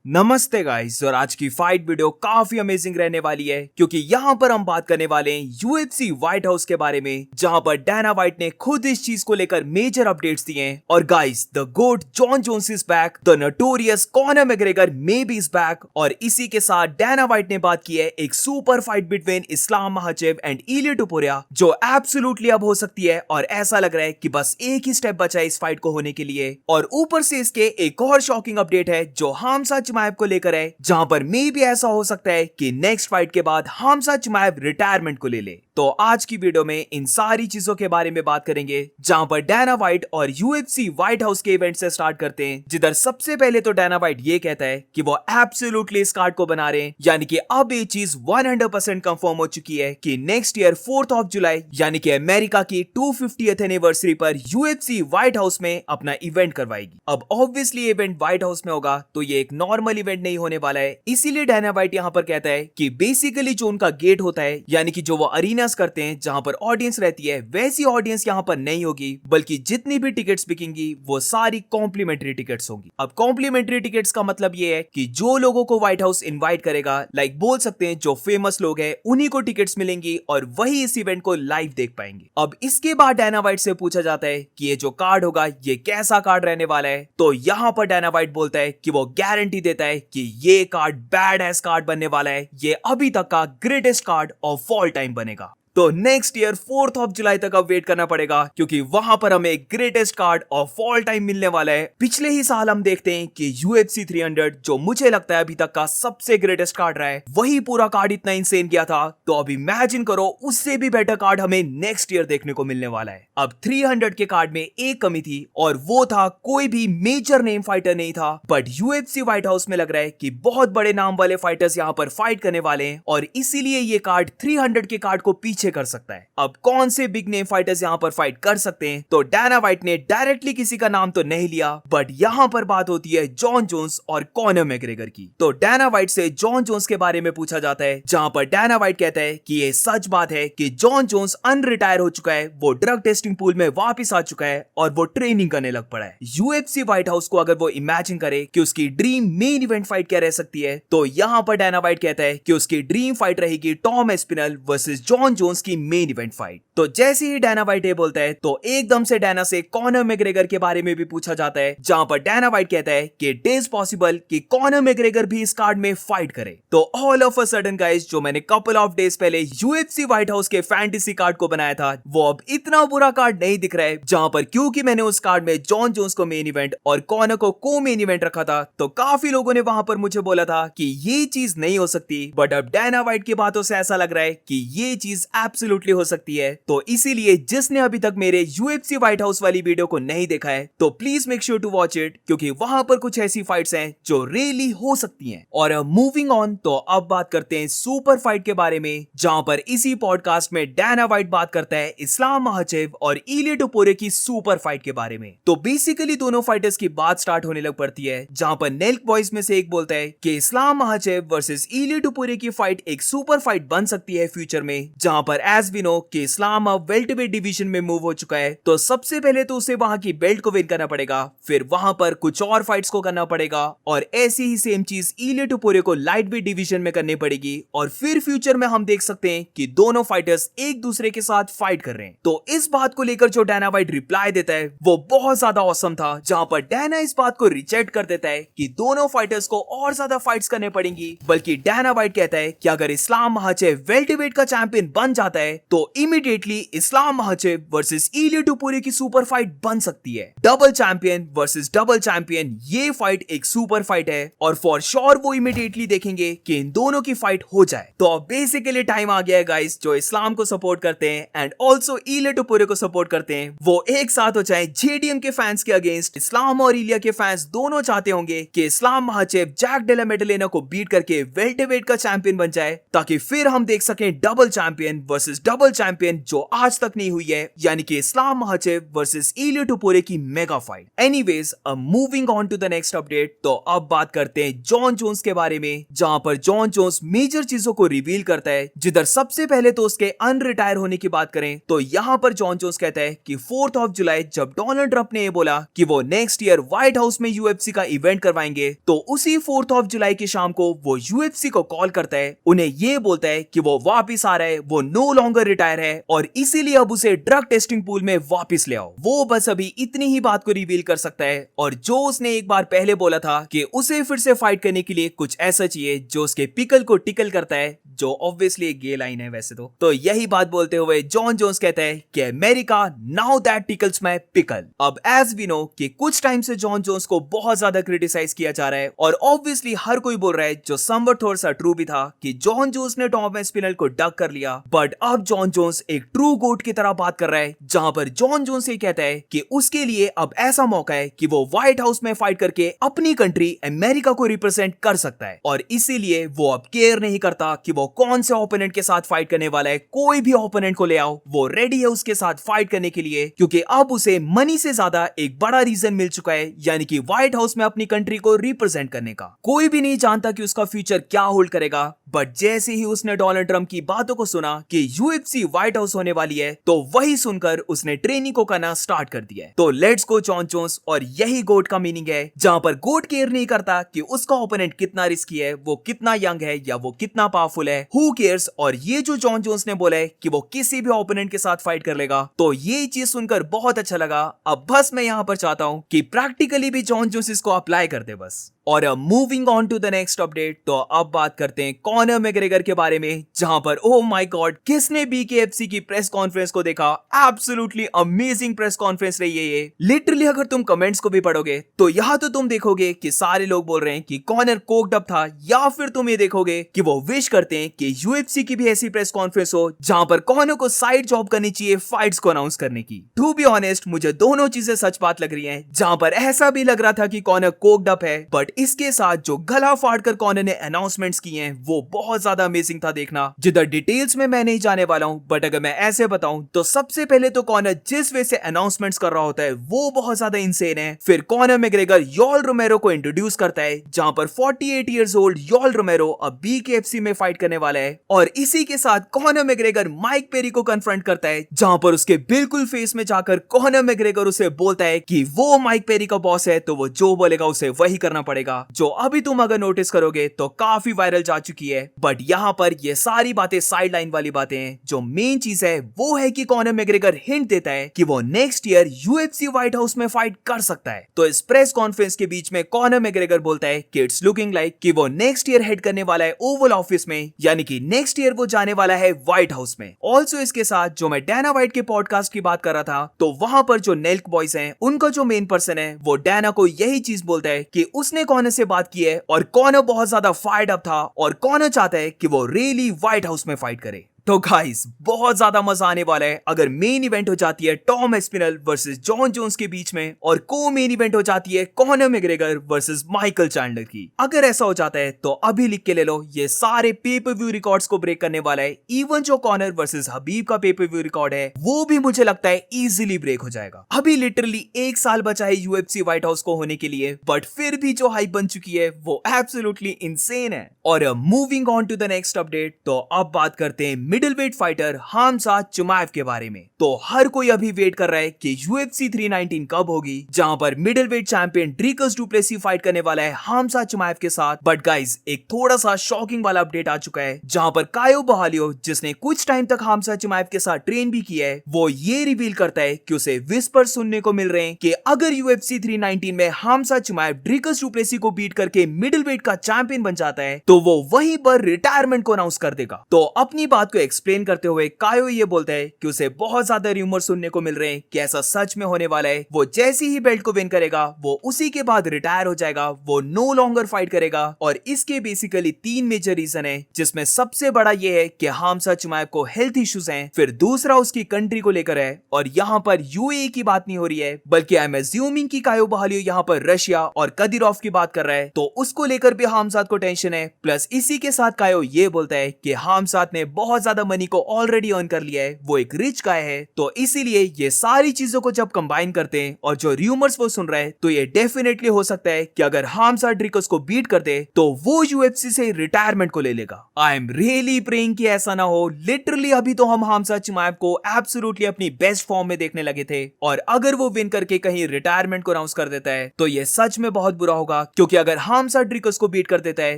नमस्ते गाइस। और आज की फाइट वीडियो काफी अमेजिंग रहने वाली है क्योंकि यहाँ पर हम बात करने वाले हैं यूएफसी व्हाइट हाउस के बारे में, जहां पर डैना व्हाइट ने खुद इस चीज को लेकर मेजर अपडेट्स दिए हैं। और guys, the goat Jon Jones is back, the notorious Conor McGregor maybe is back. और इसी के साथ डैना व्हाइट ने बात की है एक super fight between Islam Makhachev and Ilia Topuria, जो एब्सोल्युटली अब हो सकती है। और ऐसा लग रहा है कि बस एक ही स्टेप बचा है इस फाइट को होने के लिए। और ऊपर से इसके एक और शॉकिंग अपडेट है जो हामजा चिमाएव को लेकर है, जहां पर मे भी ऐसा हो सकता है कि नेक्स्ट फाइट के बाद हामजा चिमाएव रिटायरमेंट को ले ले। तो आज की वीडियो में इन सारी चीजों के बारे में बात करेंगे, जहां पर डैना व्हाइट और यूएफसी व्हाइट हाउस के इवेंट से स्टार्ट करते हैं। जिधर सबसे पहले तो डैना व्हाइट ये कहता है कि वो एब्सोल्युटली इस कार्ड को बना रहे हैं, यानी कि अब ये चीज 100% कंफर्म हो चुकी है कि नेक्स्ट ईयर 4th of जुलाई यानी कि अमेरिका की 250th एनिवर्सरी पर यूएफसी व्हाइट हाउस में अपना इवेंट करवाएगी। अब ऑब्वियसली इवेंट व्हाइट हाउस में होगा तो ये एक नॉर्मल इवेंट नहीं होने वाला है। इसीलिए डैना व्हाइट यहाँ पर कहता है कि बेसिकली जो उनका गेट होता है, यानी कि जो वो अरीनास करते हैं जहां पर ऑडियंस रहती है, वैसी ऑडियंस यहाँ पर नहीं होगी, बल्कि जितनी भी टिकट्स बिकेंगी वो सारी कॉम्प्लीमेंट्री टिकट्स होंगी। अब कॉम्प्लीमेंट्री टिकट्स का मतलब ये है कि जो लोगों को व्हाइट हाउस इनवाइट करेगा, लाइक बोल सकते हैं जो फेमस लोग हैं, उन्हीं को टिकट्स मिलेंगी और वही इस इवेंट को लाइव देख पाएंगे। अब इसके बाद डैना व्हाइट से पूछा जाता है कि ये जो कार्ड होगा ये कैसा कार्ड रहने वाला है, तो यहाँ पर डैना व्हाइट बोलता है कि वो गारंटी देता है कि ये कार्ड बैड एस कार्ड बनने वाला है। ये अभी तक का greatest card of all time बनेगा। तो नेक्स्ट ईयर 4th of जुलाई तक अब वेट करना पड़ेगा, क्योंकि वहां पर हमें greatest card of all time मिलने वाला है। पिछले ही साल हम देखते हैं कि UFC 300, जो मुझे लगता है अभी तक का सबसे ग्रेटेस्ट कार्ड रहा है, वही पूरा कार्ड इतना इंसेन गया था। तो अब इमेजिन करो उससे भी बेटर कार्ड हमें नेक्स्ट ईयर देखने को मिलने वाला है। अब 300 के कार्ड में एक कमी थी, और वो था कोई भी मेजर नेम फाइटर नहीं था। बट UFC व्हाइट हाउस में लग रहा है कि बहुत बड़े नाम वाले फाइटर्स यहाँ पर फाइट करने वाले हैं, और इसीलिए ये कार्ड 300 के कार्ड को पीछे कर सकता है। अब कौन से बिग नेम फाइटर्स यहाँ पर फाइट कर सकते हैं, तो डैना व्हाइट ने डायरेक्टली किसी का नाम तो नहीं लिया, बट यहाँ पर बात होती है जॉन जोन्स और कॉनर मैकग्रेगर की। तो डैना व्हाइट से जॉन जोन्स के बारे में पूछा जाता है, जहां पर डैना व्हाइट कहता है कि ये सच बात है कि जॉन जोन्स अनरिटायर हो चुका है, वो ड्रग टेस्टिंग पूल में वापस आ चुका है और वो ट्रेनिंग करने लग पड़ा है। यूएफसी व्हाइट हाउस को अगर वो इमेजिन करे कि उसकी ड्रीम मेन इवेंट फाइट क्या रह सकती है, तो यहाँ पर डैना व्हाइट कहता है कि उसकी ड्रीम फाइट रहेगी Tom Aspinall versus Jon Jones की मेन इवेंट फाइट। तो जैसे ही डैना व्हाइट ये बोलता है, तो एकदम से डैना से कॉनर मैकग्रेगर के बारे में भी पूछा जाता है, जहां पर डैना व्हाइट कहता है कि इट इज पॉसिबल कि कॉनर मैकग्रेगर भी इस कार्ड में फाइट करे। तो all of a sudden guys, जो मैंने कपल ऑफ डेज पहले यूएफसी व्हाइट हाउस के फैंटेसी कार्ड को बनाया था, वो अब इतना बुरा कार्ड नहीं दिख रहा है। जहां पर क्योंकि मैंने उस कार्ड में जॉन जोन्स को मेन इवेंट और कॉनर को को मेन इवेंट रखा था, तो काफी लोगों ने वहां पर मुझे बोला था कि ये चीज नहीं हो सकती। बट अब डैना व्हाइट की बातों से ऐसा लग रहा है कि ये चीज एब्सोल्युटली हो सकती है। तो इसीलिए जिसने अभी तक मेरे यूएफसी व्हाइट हाउस वाली वीडियो को नहीं देखा है, तो please make sure to watch it, क्योंकि वहां पर कुछ ऐसी फाइट्स हैं जो रियली हो सकती हैं। और मूविंग ऑन, तो अब बात करते हैं सुपर फाइट के बारे में, जहां पर इसी पॉडकास्ट में डैना व्हाइट बात करता है इस्लाम महाचेव और इलिया टुपुरिया की सुपर फाइट के बारे में। तो बेसिकली दोनों फाइटर्स की बात स्टार्ट होने लग पड़ती है, जहां पर नेल्क बॉयज में से एक बोलता है कि इस्लाम महाचेव वर्सेस इलिया टुपुरिया की फाइट एक सुपर फाइट बन सकती है फ्यूचर में, जहां पर एज वी नो कि इस्लाम अब वेल्टरवेट डिवीजन में मूव हो चुका है। तो सबसे पहले तो उसे वहां की बेल्ट को विन करना पड़ेगा, फिर वहां पर कुछ और फाइट्स को करना पड़ेगा, और ऐसी ही सेम चीज इलिया टुपुरिया को लाइट वेट डिवीजन में करनी पड़ेगी। और फिर फ्यूचर में हम देख सकते हैं कि दोनों फाइटर्स एक दूसरे के साथ फाइट कर रहे हैं। तो इस बात को लेकर जो डैना व्हाइट रिप्लाई देता है वो बहुत ज्यादा ऑसम था, जहां पर डैना इस बात को रिजेक्ट कर देता है कि दोनों फाइटर्स को और ज्यादा फाइट्स करने पड़ेंगी, बल्कि डैना व्हाइट कहता है कि अगर इस्लाम महाचेव वेल्टरवेट का चैंपियन बन जाता है, तो इमीडिएटली इस्लाम महाचेव वर्सेस इलिया टुपुरिया की सुपर फाइट बन सकती है। Double champion versus double champion, ये फाइट एक सुपर फाइट है, और फॉर श्योर वो इमीडिएटली देखेंगे कि इन दोनों की फाइट हो जाए। तो अब बेसिकली टाइम आ गया है गाइस, जो इस्लाम को सपोर्ट करते हैं एंड ऑल्सो इलिया टुपुरिया को सपोर्ट करते हैं, वो एक साथ हो जाए जेडीएम के फैंस के अगेंस्ट। इस्लाम और इलिया के फैंस दोनों चाहते होंगे कि इस्लाम महाचेव जैक डेला मेडलेना को बीट करके वेल्टरवेट का चैंपियन बन जाए, ताकि फिर हम देख सकें double champion versus double champion जो आज तक नहीं हुई है, यानी कि इस्लाम महाचेव वर्सेस इलियो टोपुरे की mega fight. Anyways, moving on to the next update, तो अब बात करते हैं जॉन जोन्स के बारे में, जहां पर जॉन जोन्स मेजर चीजों को रिवील करता है। जिधर सबसे पहले तो उसके अनरिटायर होने की बात करें तो यहाँ पर जॉन जोन्स कहता है कि 4th ऑफ जुलाई जब डोनाल्ड ट्रंप ने ये बोला कि वो नेक्स्ट ईयर व्हाइट हाउस में यूएफसी का इवेंट करवाएंगे, तो उसी 4th ऑफ जुलाई की शाम को वो यूएफसी को कॉल करता है, उन्हें ये बोलता है कि वो वापिस आ रहा है, वो नो लॉन्गर रिटायर है और इसीलिए अब उसे ड्रग टेस्टिंग पूल में वापिस ले आओ। वो बस अभी इतनी ही बात को रिवील कर सकता है, और जो उसने एक बार पहले बोला था कि उसे फिर से फाइट करने के लिए कुछ ऐसा चाहिए जो उसके पिकल को टिकल करता है, जो ऑब्वियसली एक गे लाइन है वैसे तो यही बात बोलते हुए जॉन जोन्स कहता है कि America now that tickles my pickle. अब एज वी नो कि कुछ टाइम से जॉन जोन्स को बहुत ज्यादा क्रिटिसाइज किया जा रहा है, और ऑब्वियसली हर कोई बोल रहा है, जो समवट थोड़ा सा ट्रू भी था, कि जॉन जोन्स ने टॉम एस्पिनल को डक कर लिया। बट अब जॉन जोन्स एक ट्रू गोट की तरह बात कर रहा है, जहां पर जॉन जोन्स ये कहता है कि उसके लिए अब ऐसा मौका है कि वो व्हाइट हाउस में फाइट करके अपनी कंट्री अमेरिका को रिप्रेजेंट कर सकता है, और इसीलिए वो अब केयर नहीं करता कि वो कौन से ओपोनेंट के साथ फाइट करने वाला है। कोई भी ओपोनेंट को ले आओ, वो रेडी है उसके साथ फाइट करने के लिए, क्योंकि अब उसे मनी से ज्यादा एक बड़ा रीजन मिल चुका है, यानी कि व्हाइट हाउस में अपनी कंट्री को रिप्रेजेंट करने का। कोई भी नहीं जानता कि उसका फ्यूचर क्या होल्ड करेगा, बट जैसे ही उसने डोनाल्ड ट्रंप की बातों को सुना कि यूएफसी व्हाइट हाउस होने वाली है, तो वही सुनकर उसने ट्रेनिंग को करना स्टार्ट कर दिया है। तो लेट्स गो जॉन जोन्स, और यही गोट का मीनिंग है, जहां पर गोट केयर नहीं करता कि उसका ओपोनेंट कितना रिस्की है, वो कितना यंग है या वो कितना पावरफुल है, हु केयर्स। और ये जो जॉन जोन्स ने बोला है कि वो किसी भी ओपोनेंट के साथ फाइट कर लेगा, तो ये चीज सुनकर बहुत अच्छा लगा। अब बस मैं यहाँ पर चाहता हूँ कि प्रैक्टिकली भी जॉन जोन्स इसको अप्लाई कर दे बस। और moving on to the next update, तो अब बात करते हैं कॉनर मैग्रेगर के बारे में, जहां पर ओ माय गॉड, किसने बीकेएफसी की प्रेस कॉन्फ्रेंस को देखा? एब्सोल्युटली अमेजिंग प्रेस कॉन्फ्रेंस रही है ये। लिटरली अगर तुम कमेंट्स को भी पढ़ोगे तो यहाँ तो तुम देखोगे कि सारे लोग बोल रहे हैं कि कॉनर कोक्ड अप था, या फिर तुम ये देखोगे कि वो विश करते हैं कि यूएफसी की भी ऐसी प्रेस कॉन्फ्रेंस हो जहां पर कॉनर को साइड जॉब करनी चाहिए फाइट्स को अनाउंस करने की। टू बी ऑनेस्ट, मुझे दोनों चीजें सच बात लग रही हैं, जहां पर ऐसा भी लग रहा था कि कॉनर कोक्ड अप है, बट इसके साथ जो गला फाड़कर कॉनर ने अनाउंसमेंट्स किए हैं वो बहुत ज्यादा अमेजिंग था देखना। जिधर डिटेल्स में मैं नहीं जाने वाला हूं, बट अगर मैं ऐसे बताऊं तो सबसे पहले तो कॉनर जिस वे से अनाउंसमेंट्स कर रहा होता है वो बहुत ज्यादा इंसेन है। फिर कॉनर मैग्रेगर योल रोमेरो को इंट्रोड्यूस करता है, जहां पर 48 इयर्स ओल्ड योल रोमेरो अब बीकेएफसी में फाइट करने वाला है, और इसी के साथ कॉनर मैग्रेगर माइक पेरी को कन्फ्रंट करता है, जहां पर उसके बिल्कुल फेस में जाकर कॉनर मैग्रेगर उसे बोलता है कि वो माइक पेरी का बॉस है, तो वो जो बोलेगा उसे वही करना पड़ेगा, जो अभी तुम अगर नोटिस करोगे तो काफी वायरल जा चुकी है। बट यहाँ पर ये सारी बातें साइड लाइन वाली बातें हैं, जो मेन चीज है वो है कि कॉनर मैग्रेगर हिंट देता है कि वो next year UFC White house में फाइट कर सकता है। तो इस प्रेस कॉन्फ्रेंस के बीच में कॉनर मैग्रेगर बोलता है कि इट्स लुकिंग लाइक कि वो नेक्स्ट ईयर हेड करने वाला है ओवल ऑफिस में, यानी कि नेक्स्ट ईयर वो जाने वाला है व्हाइट हाउस में। ऑल्सो इसके साथ जो मैं डैना व्हाइट के पॉडकास्ट की बात कर रहा था, तो वहां पर जो नेल्क बॉयज हैं, उनका जो मेन पर्सन है वो डैना को यही चीज बोलता है कि उसने कॉनर से बात की है, और कॉनर बहुत ज्यादा फायर्ड अप था, और कॉनर चाहता है कि वो रियली व्हाइट हाउस में फाइट करे। तो गाइस, बहुत ज्यादा मजा आने वाला है अगर मेन इवेंट हो जाती है Tom Aspinall versus Jon Jones के बीच में, और को मेन इवेंट हो जाती है Conor McGregor versus Michael Chandler की। अगर ऐसा हो जाता है तो अभी लिख के ले लो, ये सारे पे पर व्यू रिकॉर्ड्स को ब्रेक करने वाला है। इवन जो कॉनर वर्सेस हबीब का पे पर व्यू रिकॉर्ड है वो भी मुझे लगता है इजीली ब्रेक हो जाएगा। अभी लिटरली 1 साल बचा है यूएफसी व्हाइट हाउस को होने के लिए, बट फिर भी जो हाइप बन चुकी है वो एब्सोल्युटली इंसेन है। और moving on to the next update, तो अब बात करते हैं मिडिलवेट फाइटर हामजा चिमाएव के बारे में। तो हर कोई अभी वेट कर रहा है कि यूएफसी 319 कब होगी, जहां पर middleweight champion Dricus du Plessis fight करने वाला है हामजा चिमाएव के साथ। बट गाइस, एक थोड़ा सा शॉकिंग वाला अपडेट आ चुका है, जहां पर कायो बहालियो, जिसने कुछ टाइम तक हामजा चिमाएव के साथ ट्रेन भी किया है, वो ये रिवील करता है कि उसे विस्पर सुनने को मिल रहे हैं कि अगर यूएफसी 319 में हामजा चिमाएव ड्रिकस डु प्लेसी को बीट करके मिडिलवेट का चैंपियन बन जाता है, तो वो वहीं पर रिटायरमेंट को अनाउंस कर देगा। तो अपनी बात को एक्सप्लेन करते हुए कायो ये बोलता है कि उसे बहुत ज्यादा रूमर सुनने को मिल रहे हैं कि ऐसा सच में होने वाला है। वो जैसे ही बेल्ट को विन करेगा वो उसी के बाद रिटायर हो जाएगा, वो नो लॉन्गर फाइट करेगा। और इसके बेसिकली 3 मेजर रीजन है, जिसमें सबसे बड़ा ये है कि हामजा चिमाएव को हेल्थ इश्यूज हैं, फिर दूसरा उसकी कंट्री को लेकर है, और यहाँ पर यूएई की बात नहीं हो रही है, बल्कि आई एम अज्यूमिंग कि कायो बहालियो यहाँ पर रशिया और कदिरोव की बात कर रहा है, तो उसको लेकर भी हामजाद को टेंशन है। प्लस इसी के साथ कायो ये बोलता है कि हामजाद ने बहुत ज्यादा ज्यादा मनी को ऑलरेडी अर्न कर लिया है, वो एक रिच गाय है। तो इसीलिए ये सारी चीजों को जब कंबाइन करते हैं और जो र्यूमर्स वो सुन रहे हैं, तो ये डेफिनेटली हो सकता है कि अगर हामजा ड्रिकस को बीट कर दे तो वो यूएफसी से रिटायरमेंट को ले लेगा। आई एम रियली प्रेइंग कि ऐसा ना हो। लिटरली अभी तो हम हामजा चिमाएव को एब्सोल्युटली अपनी बेस्ट फॉर्म में देखने लगे थे, और अगर वो विन करके कहीं रिटायरमेंट को अनाउंस कर देता है तो ये सच में बहुत बुरा होगा, क्योंकि अगर हामजा ड्रिकस को बीट कर देता है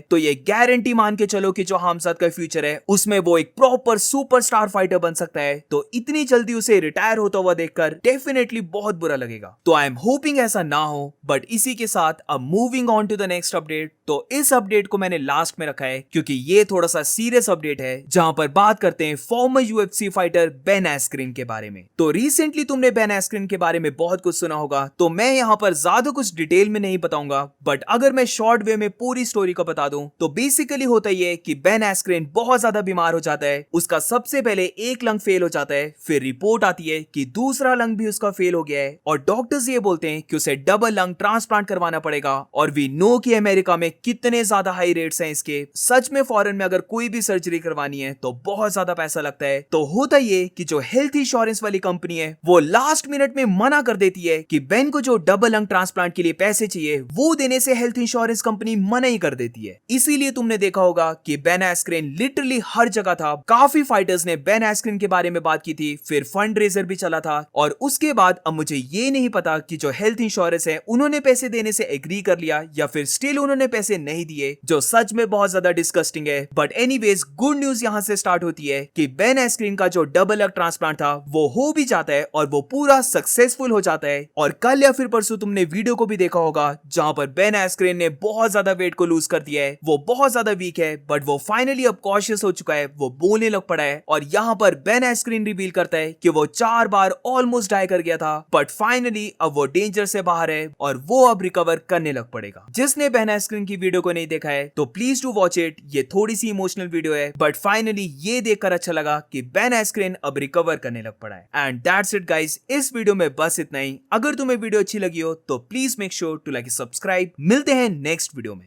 तो ये गारंटी मान के चलो कि जो हामजा का फ्यूचर है उसमें वो एक प्रॉपर सुपरस्टार फाइटर बन सकता है। तो इतनी जल्दी उसे रिटायर होता हुआ देखकर डेफिनेटली बहुत बुरा लगेगा। तो आई एम होपिंग ऐसा ना हो। बट इसी के साथ अब moving on to the next update. तो इस अपडेट को मैंने लास्ट में रखा है क्योंकि ये थोड़ा सा सीरियस अपडेट है, जहां पर बात करते हैं फॉर्मर यूएफसी फाइटर बेन एस्क्रिन के बारे में। तो रिसेंटली तुमने बेन एस्क्रिन के बारे में बहुत कुछ सुना होगा, तो मैं यहाँ पर ज्यादा कुछ डिटेल में नहीं बताऊंगा, बट अगर मैं शॉर्ट वे में पूरी स्टोरी को बता दूं तो बेसिकली होता ये कि बेन एस्क्रिन बहुत ज्यादा बीमार हो जाता है। उसका सबसे पहले एक लंग फेल हो जाता है, फिर रिपोर्ट आती है कि दूसरा लंग भी उसका फेल हो गया है, और डॉक्टर्स ये बोलते हैं कि उसे डबल लंग ट्रांसप्लांट करवाना पड़ेगा। और वी नो कि अमेरिका में कितने ज्यादा हाई रेट्स हैं इसके। सच में फॉरेन में अगर कोई भी सर्जरी करवानी है तो बहुत ज्यादा पैसा लगता है। तो होता ये कि जो हेल्थ इंश्योरेंस वाली कंपनी है वो लास्ट मिनट में मना कर देती है कि बेन को जो डबल लंग ट्रांसप्लांट के लिए पैसे चाहिए वो देने से हेल्थ इंश्योरेंस कंपनी मना ही कर देती है। इसीलिए तुमने देखा होगा कि बेन एस्क्रिन लिटरली हर जगह था। काफी फाइटर्स ने बेन एस्क्रिन के बारे में बात की थी, फिर फंड रेजर भी चला था, और उसके बाद अब मुझे ये नहीं पता कि जो हेल्थ इंश्योरेंस है उन्होंने पैसे देने से एग्री कर लिया या फिर स्टिल उन्होंने पैसे नहीं दिए, जो सच में बहुत ज्यादा डिस्गस्टिंग है। बट एनीवेज गुड न्यूज यहां से स्टार्ट होती है कि बेन एस्क्रिन का जो डबल लंग ट्रांसप्लांट था वो हो भी जाता है और वो पूरा सक्सेसफुल हो जाता है। और कल या फिर परसों तुमने वीडियो को भी देखा होगा जहां पर बेन एस्क्रिन ने बहुत ज्यादा वेट को लूज कर दिया है। वो बहुत ज्यादा वीक है, बट वो फाइनली अब कॉशियस हो चुका है, वो बोलने लग पड़ा है। और यहाँ पर बेन एस्क्रिन रिवील करता है कि वो 4 बार ऑलमोस्ट डाई कर गया था, बट फाइनली अब वो डेंजर से बाहर है और वो अब रिकवर करने लग पड़ेगा। जिसने बेन एस्क्रिन की वीडियो को नहीं देखा है तो प्लीज टू वॉच इट। ये थोड़ी सी इमोशनल वीडियो है, बट फाइनली ये देखकर अच्छा लगा कि बेन एस्क्रिन अब रिकवर करने लग पड़ा है। एंड दैट्स इट गाइस, इस वीडियो में बस इतना ही। अगर तुम्हें वीडियो अच्छी लगी हो तो please make sure to like subscribe. मिलते हैं नेक्स्ट वीडियो में।